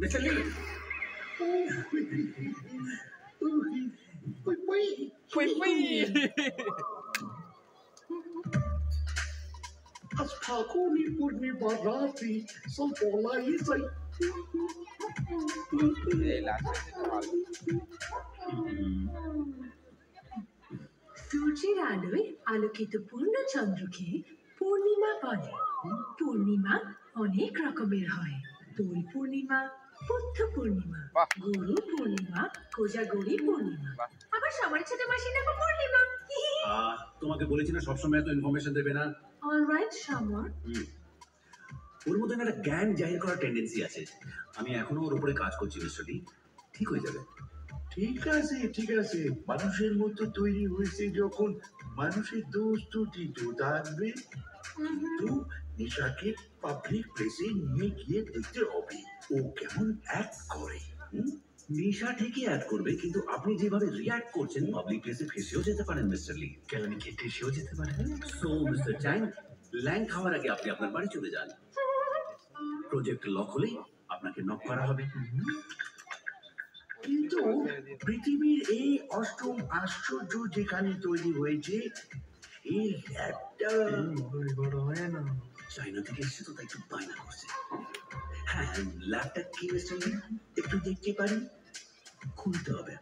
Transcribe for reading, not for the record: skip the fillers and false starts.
Mister Lee, আজ ফাগুনি পূর্ণিমা রাত্রি সল্পলাই যাই। এই লাস্টে যেটা ভালো। সূর্যের আলোয় আলোকিত পূর্ণচন্দ্রকে পূর্ণিমা বলে। পূর্ণিমা অনেক রকমের হয়। দোল পূর্ণিমা, বুদ্ধ পূর্ণিমা, বাহ। গুরু পূর্ণিমা, কোজাগরি পূর্ণিমা, বাহ। আবার সবার ছোট মাসির নামও পূর্ণিমা। তোমাকে বলেছি না সবসময় তো ইনফরমেশন দেবে না। অলরাইট সমর। ওর মধ্যে না একটা জ্ঞান জাহির করার টেন্ডেন্সি আছে। আমি এখনো ওর উপরে কাজ করছি মিস্টার লি, ঠিক হয়ে যাবে। ঠিক আছে ঠিক আছে, মানুষের মতো তৈরি হয়েছে যখন মানুষের দোষ ত্রুটি তো থাকবে। কিন্তু নিশাকে পাবলিক প্লেসে নিয়ে গিয়ে দেখতে হবে ও কেমন অ্যাক্ট করে। নিশা ঠিকই অ্যাড করবে, কিন্তু আপনি যেভাবে রিয়্যাক্ট করছেন পাবলিক প্লেসে ফেসেও যেতে পারেন মিস্টার লি। কেলানি খেতে এসেও যেতে পারেন। সো মিস্টার চ্যাং, ল্যাং খাওয়ার আগে আপনি আপনার বাড়ি চলে যান। প্রজেক্ট লক হলেই আপনাকে নক করা হবে। কিন্তু পৃথিবীর এই অষ্টম আশ্চর্য যেখানে তৈরি হয়েছে এই ল্যাবটা বড় হয় না। চাইনা থেকে এসে তো তাই একটু বায়না করছে। হ্যাঁ, ল্যাবটা কি মিস্টার লি? একটু দেখতে পারি? খুলতে হবে।